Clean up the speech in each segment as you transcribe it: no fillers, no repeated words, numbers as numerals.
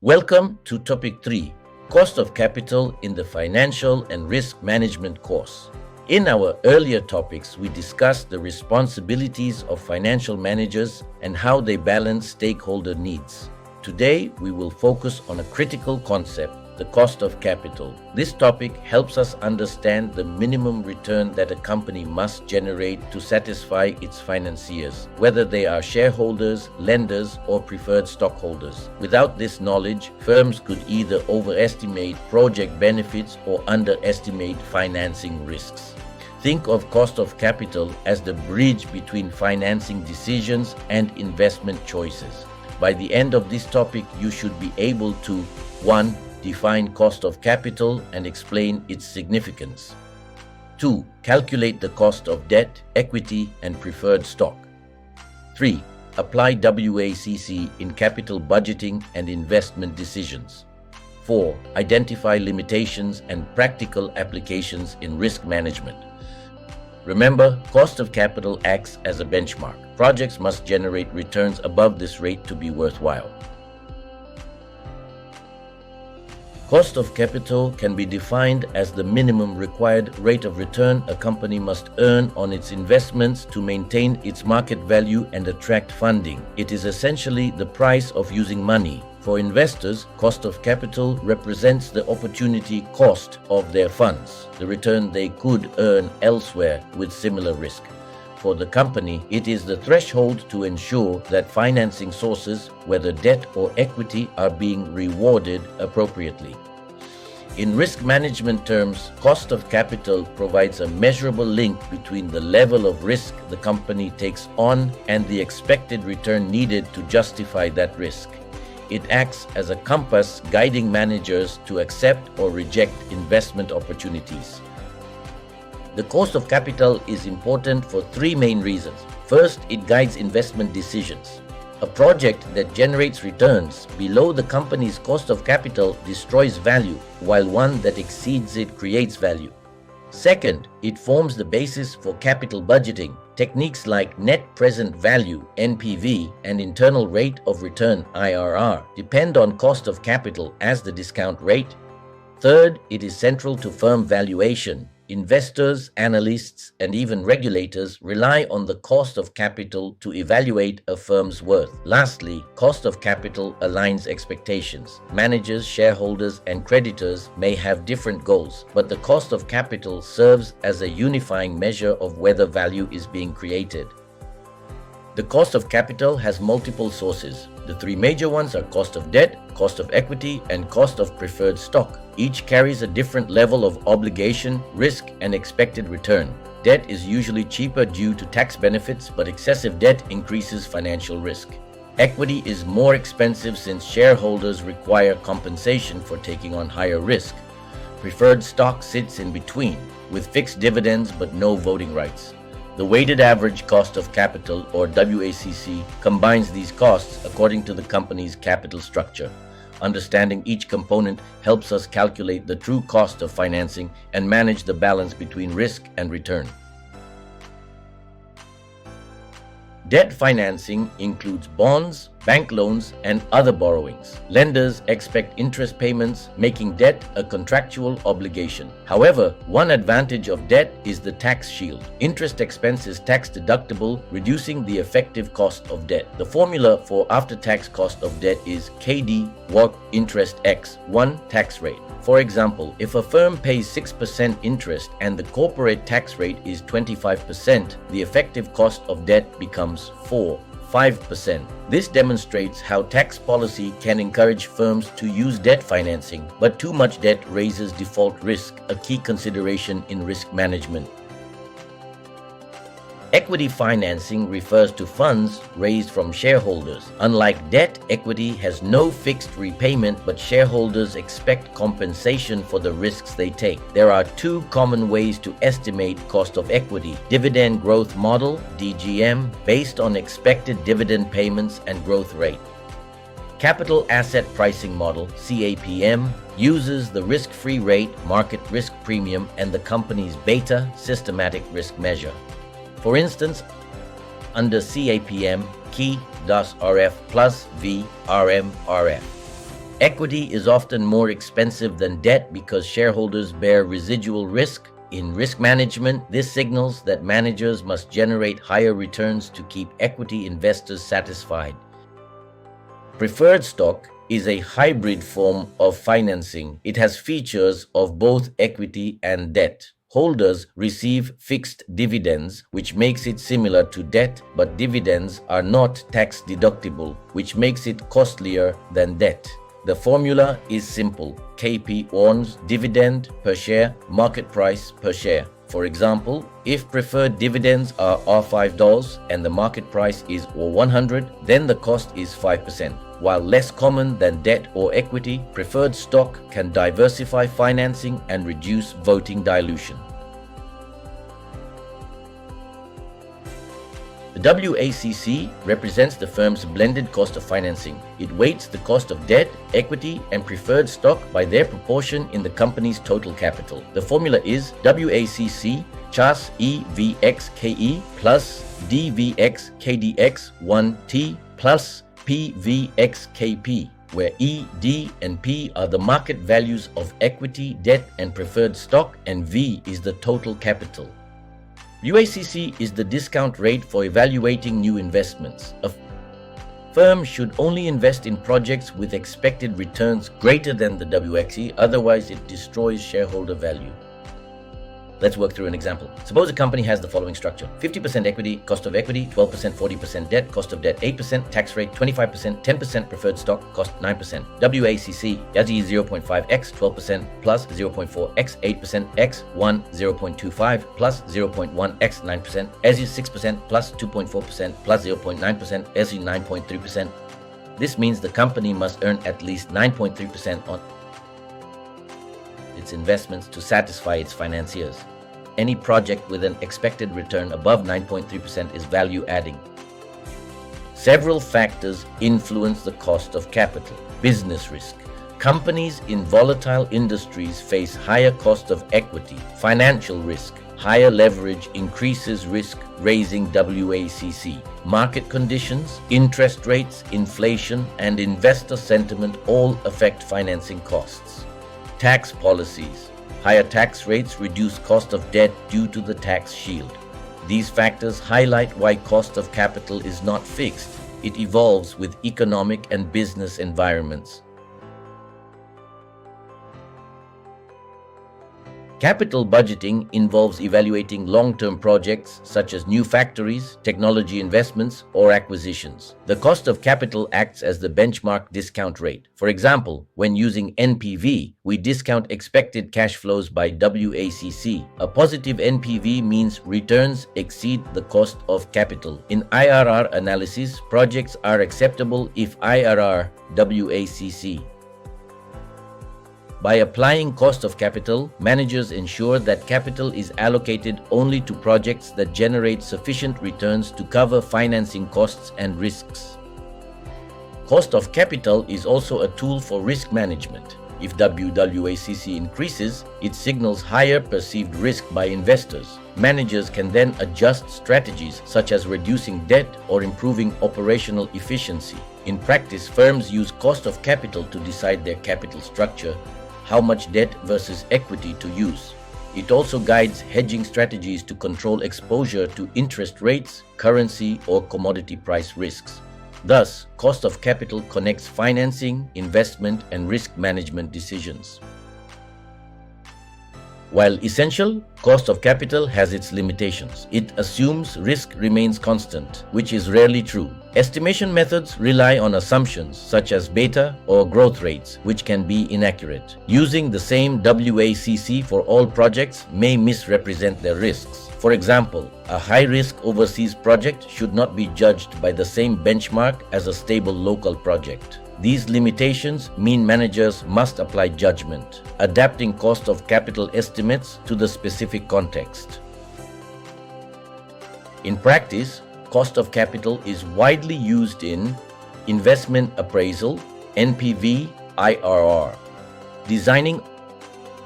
Welcome to Topic 3, Cost of Capital in the Financial and Risk Management course. In our earlier topics, we discussed the responsibilities of financial managers and how they balance stakeholder needs. Today, we will focus on a critical concept, the cost of capital. This topic helps us understand the minimum return that a company must generate to satisfy its financiers, whether they are shareholders, lenders, or preferred stockholders. Without this knowledge, firms could either overestimate project benefits or underestimate financing risks. Think of cost of capital as the bridge between financing decisions and investment choices. By the end of this topic, you should be able to 1. Define cost of capital and explain its significance. 2. Calculate the cost of debt, equity, and preferred stock. 3. Apply WACC in capital budgeting and investment decisions. 4. Identify limitations and practical applications in risk management. Remember, cost of capital acts as a benchmark. Projects must generate returns above this rate to be worthwhile. Cost of capital can be defined as the minimum required rate of return a company must earn on its investments to maintain its market value and attract funding. It is essentially the price of using money. For investors, cost of capital represents the opportunity cost of their funds, the return they could earn elsewhere with similar risk. For the company, it is the threshold to ensure that financing sources, whether debt or equity, are being rewarded appropriately. In risk management terms, cost of capital provides a measurable link between the level of risk the company takes on and the expected return needed to justify that risk. It acts as a compass guiding managers to accept or reject investment opportunities. The cost of capital is important for three main reasons. First, it guides investment decisions. A project that generates returns below the company's cost of capital destroys value, while one that exceeds it creates value. Second, it forms the basis for capital budgeting. Techniques like net present value (NPV) and internal rate of return (IRR) depend on cost of capital as the discount rate. Third, it is central to firm valuation. Investors, analysts, and even regulators rely on the cost of capital to evaluate a firm's worth. Lastly, cost of capital aligns expectations. Managers, shareholders, and creditors may have different goals, but the cost of capital serves as a unifying measure of whether value is being created. The cost of capital has multiple sources. The three major ones are cost of debt, cost of equity, and cost of preferred stock. Each carries a different level of obligation, risk, and expected return. Debt is usually cheaper due to tax benefits, but excessive debt increases financial risk. Equity is more expensive since shareholders require compensation for taking on higher risk. Preferred stock sits in between, with fixed dividends but no voting rights. The weighted average cost of capital, or WACC, combines these costs according to the company's capital structure. Understanding each component helps us calculate the true cost of financing and manage the balance between risk and return. Debt financing includes bonds, bank loans, and other borrowings. Lenders expect interest payments, making debt a contractual obligation. However, one advantage of debt is the tax shield. Interest expense is tax deductible, reducing the effective cost of debt. The formula for after-tax cost of debt is KD WACC interest X, one tax rate. For example, if a firm pays 6% interest and the corporate tax rate is 25%, the effective cost of debt becomes 5%. This demonstrates how tax policy can encourage firms to use debt financing, but too much debt raises default risk, a key consideration in risk management. Equity financing refers to funds raised from shareholders. Unlike debt, equity has no fixed repayment, but shareholders expect compensation for the risks they take. There are two common ways to estimate cost of equity: dividend growth model, DGM, based on expected dividend payments and growth rate. Capital asset pricing model, CAPM, uses the risk-free rate, market risk premium, and the company's beta systematic risk measure. For instance, under CAPM, key DAS RF plus V RM RF. Equity is often more expensive than debt because shareholders bear residual risk. In risk management, this signals that managers must generate higher returns to keep equity investors satisfied. Preferred stock is a hybrid form of financing. It has features of both equity and debt. Holders receive fixed dividends, which makes it similar to debt, but dividends are not tax deductible, which makes it costlier than debt. The formula is simple. KP1 dividend per share, market price per share. For example, if preferred dividends are $5 and the market price is $100, then the cost is 5%. While less common than debt or equity, preferred stock can diversify financing and reduce voting dilution. The WACC represents the firm's blended cost of financing. It weights the cost of debt, equity, and preferred stock by their proportion in the company's total capital. The formula is WACC CHAS EVXKE plus DVX KDX 1T plus PVXKP, where E, D, and P are the market values of equity, debt, and preferred stock, and V is the total capital. WACC is the discount rate for evaluating new investments. A firm should only invest in projects with expected returns greater than the WACC, otherwise it destroys shareholder value. Let's work through an example. Suppose a company has the following structure: 50% equity, cost of equity, 12%, 40% debt, cost of debt 8%, tax rate 25%, 10% preferred stock, cost 9%. WACC, YAZI 0.5x, 12% plus 0.4x, 8% x, 1, 0.25 plus 0.1x, 9%, ESI 6% plus 2.4% plus 0.9%, ESI 9.3%. This means the company must earn at least 9.3% on its investments to satisfy its financiers. Any project with an expected return above 9.3% is value adding. Several factors influence the cost of capital. Business risk. Companies in volatile industries face higher cost of equity. Financial risk. Higher leverage increases risk, raising WACC. Market conditions, interest rates, inflation, and investor sentiment all affect financing costs. Tax policies. Higher tax rates reduce cost of debt due to the tax shield. These factors highlight why cost of capital is not fixed. It evolves with economic and business environments. Capital budgeting involves evaluating long-term projects such as new factories, technology investments, or acquisitions. The cost of capital acts as the benchmark discount rate. For example, when using NPV, we discount expected cash flows by WACC. A positive NPV means returns exceed the cost of capital. In IRR analysis, projects are acceptable if IRR WACC. By applying cost of capital, managers ensure that capital is allocated only to projects that generate sufficient returns to cover financing costs and risks. Cost of capital is also a tool for risk management. If WACC increases, it signals higher perceived risk by investors. Managers can then adjust strategies such as reducing debt or improving operational efficiency. In practice, firms use cost of capital to decide their capital structure, how much debt versus equity to use. It also guides hedging strategies to control exposure to interest rates, currency, or commodity price risks. Thus, cost of capital connects financing, investment, and risk management decisions. While essential, cost of capital has its limitations. It assumes risk remains constant, which is rarely true. Estimation methods rely on assumptions such as beta or growth rates, which can be inaccurate. Using the same WACC for all projects may misrepresent their risks. For example, a high-risk overseas project should not be judged by the same benchmark as a stable local project. These limitations mean managers must apply judgment, adapting cost of capital estimates to the specific context. In practice, cost of capital is widely used in investment appraisal, NPV, IRR, designing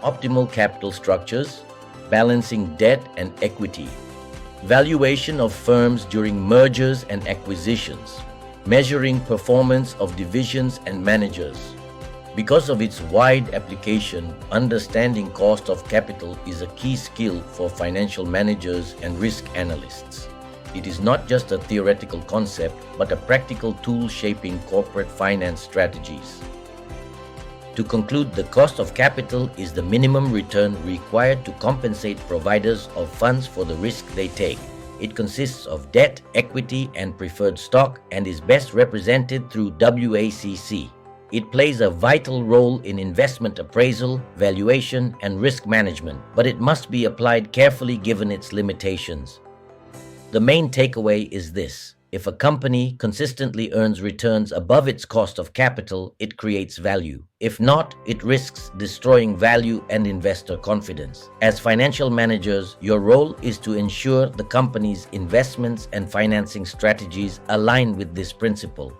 optimal capital structures, balancing debt and equity, valuation of firms during mergers and acquisitions, measuring performance of divisions and managers, Because of its wide application, understanding cost of capital is a key skill for financial managers and risk analysts. It is not just a theoretical concept, but a practical tool shaping corporate finance strategies. To conclude, the cost of capital is the minimum return required to compensate providers of funds for the risk they take. It consists of debt, equity, and preferred stock and is best represented through WACC. It plays a vital role in investment appraisal, valuation, and risk management, but it must be applied carefully given its limitations. The main takeaway is this: if a company consistently earns returns above its cost of capital, it creates value. If not, it risks destroying value and investor confidence. As financial managers, your role is to ensure the company's investments and financing strategies align with this principle.